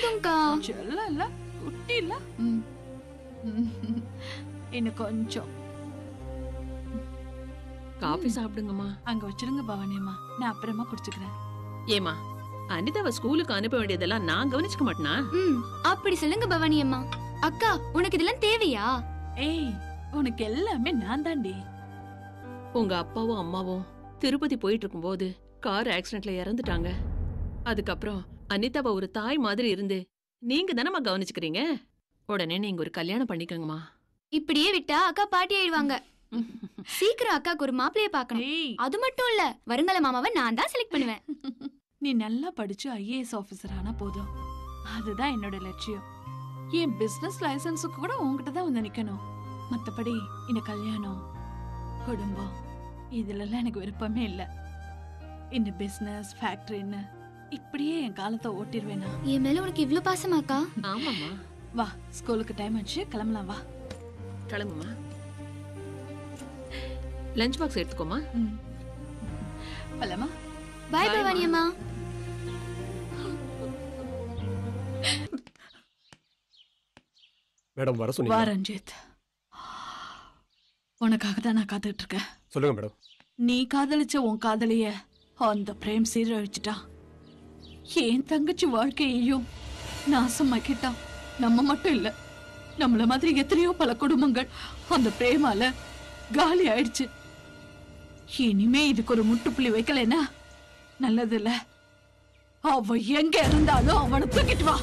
போதும்க்கா. செல்ல இல்ல குட்டி இல்ல. இன்னும் கொஞ்சம் காபி சாப்பிடுங்கம்மா. அங்க வச்சிருங்க பவானியம்மா, நான் அப்புறமா குடிச்சுக்கிறேன். ஏமா அனிதாவை ஸ்கூலுக்கு அனுப்ப வேண்டியதெல்லாம் நான் கவனிச்சுக்க மாட்டேனா? அப்படி சொல்லுங்க பவானி அம்மா. அக்கா உனக்கு இதெல்லாம் தேவையா? ஏய் உனக்கு எல்லாமே நான் தாண்டி. உங்க அப்பாவும் அம்மாவும் திருப்பதி போயிட்டு இருக்கும்போது கார் ஆக்சிடென்ட்ல இறந்துட்டாங்க. அதுக்கப்புறம் அனிதாவை ஒரு தாய் மாதிரி இருந்து நீங்க தானம்மா கவனிச்சுக்கிறீங்க. உடனே நீங்க ஒரு கல்யாணம் பண்ணிக்கோங்கம்மா. இப்படியே விட்டா அக்கா பாட்டி ஆயிடுவாங்க. சீக்கிரம் அக்காக்கு ஒரு மாப்பிளைய பார்க்கணும். அது மட்டும் இல்ல, வருங்கால மாமாவை நான் தான் செலக்ட் பண்ணுவேன். நீ நல்லா படிச்சு IAS ஆபீசர் ஆனா போதும், அதுதான் என்னோட லட்சியம். என் பிசினஸ் லைசன்ஸுக்கு கூட உன்கிட்ட தான் வந்து நிக்கணும். மத்தபடி இந்த கல்யாணம் குடும்பம் இதுலலாம் எனக்கு விருப்பமே இல்ல. இந்த பிசினஸ் ஃபேக்டரின்னு இப்படியே என் காலத்தை ஓட்டிடுவேனா? என் மேல உனக்கு இவ்ளோ பாசமாக்கா? ஆமாம்மா. வா ஸ்கூலுக்கு டைம் ஆச்சு, கிளம்பலாம். வா கிளம்புமா. Lunch box எடுத்துக்கோமா. பலமா. பாய் பவானி அம்மா. மேடம் வர சொன்னீங்க. வா ரஞ்சித், உனக்காக தான் நான் காத்துட்டு இருக்கேன். சொல்லுங்க மேடம். நீ காதலிச்ச உன் காதலிய அந்த பிரேம் சீரழிச்சிட்டா. என் தங்கச்சி வாழ்க்கையையும் நாசமாக்கிட்டான். நம்ம மட்டும் இல்ல, நம்மள மாதிரி எத்தனையோ பல குடும்பங்கள் அந்த பிரேமால காலி ஆயிடுச்சு. இனிமே இதுக்கு ஒரு முட்டுப்புள்ளி வைக்கலன்னா நல்லது இல்ல. அவ எங்க இருந்தாலும் அவனை தூக்கிட்டு வா.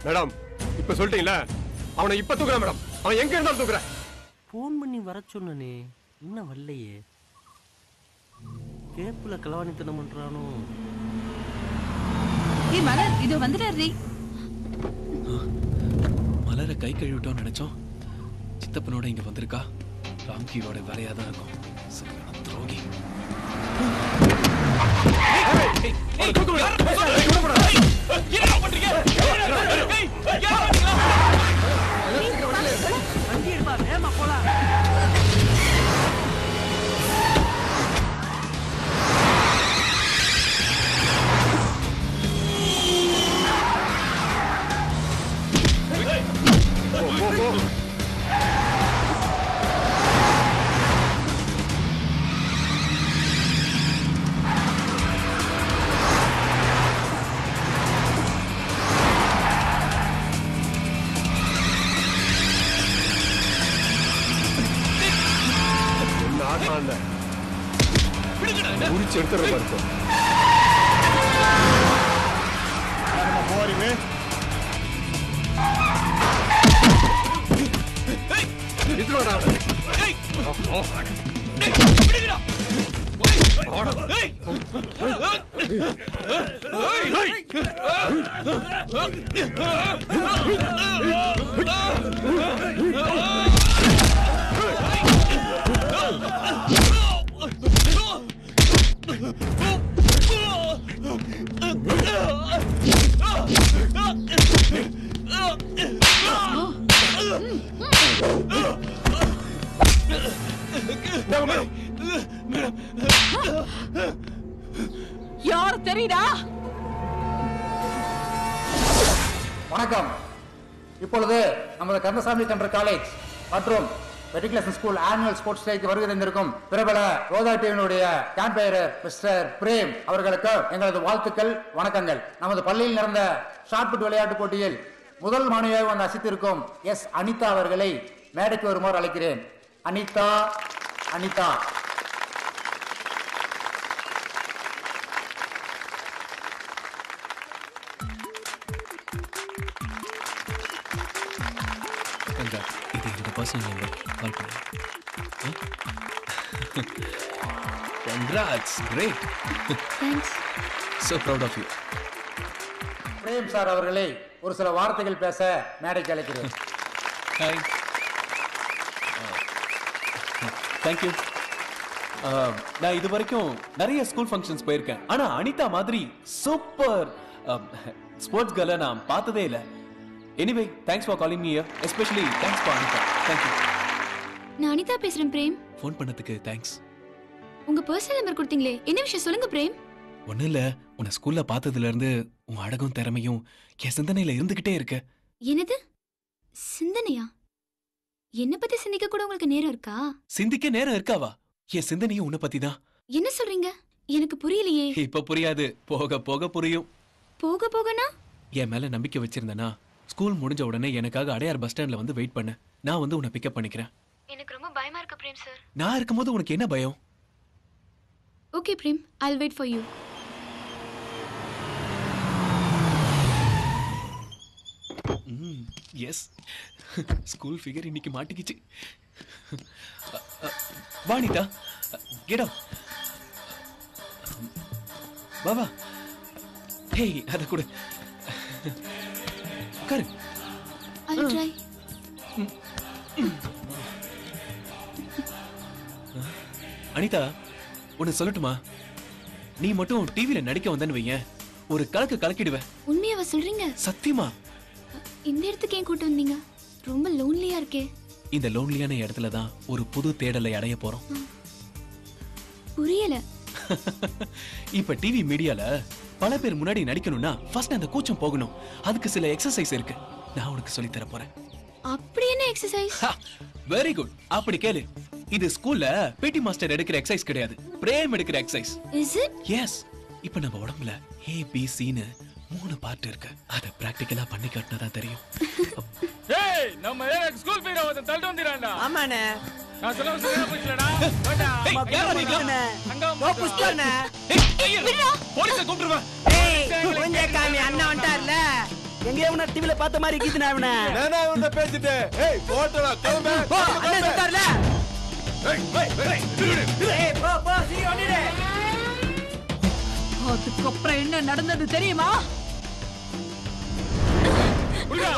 மேடம் இப்ப சொல்லிட்டீங்களா, அவனை இப்ப தூக்குறேன் மேடம். அவன் எங்க இருந்தாலும் தூக்குறேன். போன் பண்ணி வர சொன்னனே, இன்னும் வரலையே. கேப்புல கலவாணித்தனம் பண்றானோ. மலர் இது வந்துடுறீ. மலரை கை கழுவிட்டோம்னு நினைச்சோம். சித்தப்பனோட இங்க வந்திருக்கா. ராம்கியோட வேலையாதான் இருக்கும். சரியான துரோகி. முடிச்சு எடுத்துற பாருங்க. போறீங்க யார் தெரியுதா? வணக்கம். இப்பொழுது நமது கந்தசாமி சென்டர் காலேஜ் மற்றும் மெட்ரிகுலேஷன் ஸ்கூல் ஆனுவல் ஸ்போர்ட்ஸ் டேக்கு வருகை தந்திருக்கும் பிரபல ரோதா டிவியினுடைய கேம்பெயரர் மிஸ்டர் பிரேம் அவர்களுக்கு எங்களது வாழ்த்துக்கள், வணக்கங்கள். நமது பள்ளியில் நடந்த ஷாட்புட் விளையாட்டு போட்டியில் முதல் மாணவியாக வந்து அசித்திருக்கும் எஸ் அனிதா அவர்களை மேடைக்கு வருமாறு அழைக்கிறேன். அனிதா. அனிதா இது என்னோட பர்சனல் நம்பர். கால் பண்ணு. Congrats, great. Thanks. So proud of you. Prem sir அவர்களை ஒரு சில வார்த்தைகள் பேச மேடைக்கு அழைக்கிறேன். Hi. Thank you. நான் இது வரைக்கும் நிறைய ஸ்கூல் ஃபங்க்ஷன்ஸ் போயிருக்கேன். ஆனா அனிதா மாதிரி சூப்பர் ஸ்போர்ட்ஸ் கேர்ளை நான் பார்த்ததே இல்லை. Anyway, thanks for calling me here. Especially thanks for Anita. Thank you. நான் அனிதா பேசுறேன் பிரேம். ஃபோன் பண்ணதுக்கு தேங்க்ஸ். உங்க பர்சனல் நம்பர் கொடுத்தீங்களே, என்ன விஷயம் சொல்லுங்க பிரேம். ஒண்ணும் இல்ல, உன்னை ஸ்கூல்ல பார்த்ததுல இருந்து உன் அழகும் திறமையும் என் சிந்தனையில இருந்துகிட்டே இருக்க. என்னது சிந்தனையா? என்ன பத்தி சிந்திக்க கூட உங்களுக்கு நேரம் இருக்கா? சிந்திக்க நேரம் இருக்காவா? என் சிந்தனையும் உன்னை பத்தி தான். என்ன சொல்றீங்க? எனக்கு புரியலையே. இப்ப புரியாது, போக போக புரியும். போக போகனா? என் மேல நம்பிக்கை வச்சிருந்தனா ஸ்கூல் முடிஞ்ச உடனே எனக்காக அடையார் பஸ் ஸ்டாண்ட்ல வந்து வெயிட் பண்ண. நான் வந்து உன்னை பிக்கப் பண்ணிக்கிறேன். எனக்கு ரொம்ப பயமா இருக்கு பிரேம் சார். நான் இருக்கும்போது உனக்கு என்ன பயம்? Okay Prem, I'll wait for you. Yes, school figure இன்னைக்கு மாட்டிக்கிச்சு. Vanitha, get up. வா வா. ஹேய், அத கொடு. உட்காரு. I'll try. அனிதா, ஒன்னு சொல்லட்டுமா? நீ மட்டும் டிவில நடிக்க வந்தன்னு வையேன், ஒரு கலக்கு கலக்கிடுவ. உண்மையாவா சொல்றீங்க? சத்தியமா. இந்த இடத்துக்கு ஏன் கூட்டு வந்தீங்க? ரொம்ப லோன்லியா இருக்கே. இந்த லோன்லியான இடத்துல தான் ஒரு புது தேடலை அடைய போறோம். புரியல. இப்ப டிவி மீடியால பல பேர் முன்னாடி நடிக்கணும்னா ஃபர்ஸ்ட் அந்த கூச்சம் போகணும். அதுக்கு சில எக்ஸசைஸ் இருக்கு, நான் உனக்கு சொல்லி தர போறேன். அப்படி என்ன எக்ஸசைஸ்? வெரி குட், அப்படி கேளு. இது ஸ்கூல்ல பிடி மாஸ்டர் எடுக்கிற எக்ஸசைஸ் கிடையாது, பிரேம் எடுக்கிற எக்ஸசைஸ். Is it? எஸ். இப்ப நம்ம உடம்புல ஏ பி சின்னு 3 பார்ட் இருக்கு. அத பிராக்டிகலா பண்ணி காட்டினா தான் தெரியும். ஏய், நம்ம ஸ்கூல் பீரோ வந்து தள்ளி வந்திரான்டா. ஆமாண்ணே. நான் சொல்ல சரியா போச்சுலடா. வேண்டா. யாரா நீங்க? அங்க ஓ புஷ்கர்ண்ணே. போலீஸ கூப்பிடுவா. ஏய், கொஞ்ச காமி அண்ணா வந்துட்டார்ல. எங்கேயோ உன்ன டிவில பார்த்த மாதிரி கீதுனா அவன. நானா வந்து பேசிட்டே. ஏய், போடா, கிளம்பு. போ, அண்ணன் வந்துட்டார்ல. ஏய், போ போ, சீக்கிரம் ஓடிடு. அதுக்கப்புறம் என்ன நடந்தது தெரியுமா? புடிடா.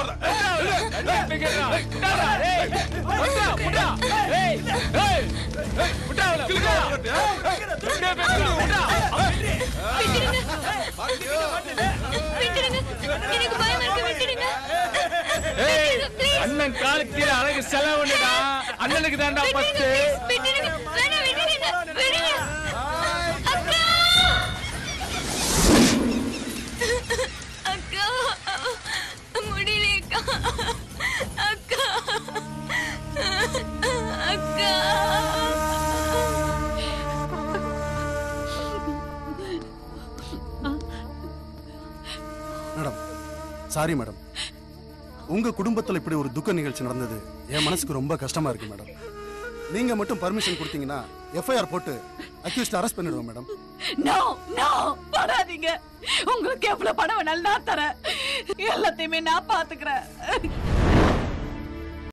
ஏய், பிகேடா. புடா. ஏய், புடா. ஏய், ஏய். புடா. புடா. புடா பேசுடா. புடா. விட்டுடுங்க. எனக்கு பயமா இருக்கு, விட்டுடுங்க. ஏய், அண்ணன் காலுக்கு கீழ அழகு செலவுடா. அண்ணனுக்கு தான்டா ஃபர்ஸ்ட். விட்டுடுங்க. வேணாம், விட்டுடுங்க. விடுங்க. அக்கா! அக்கா! முடியலையேக்கா. அக்கா! அக்கா! Madam, sorry madam. உங்க குடும்பத்துல இப்படி ஒரு துக்க நிகழ்ச்சி நடந்தது என் மனசுக்கு ரொம்ப கஷ்டமா இருக்கு மேடம். நீங்க மட்டும் பர்மிஷன் கொடுத்தீங்கன்னா எஃப்ஐஆர் போட்டு அக்யூஸ்ட் அரெஸ்ட் பண்ணிடுவோம் மேடம். நோ நோ, படாதீங்க. உங்களுக்கு எவ்வளவு பணம் வேணாலும் நான் தரேன். எல்லாத்தையுமே நான் பாத்துக்கிறேன்.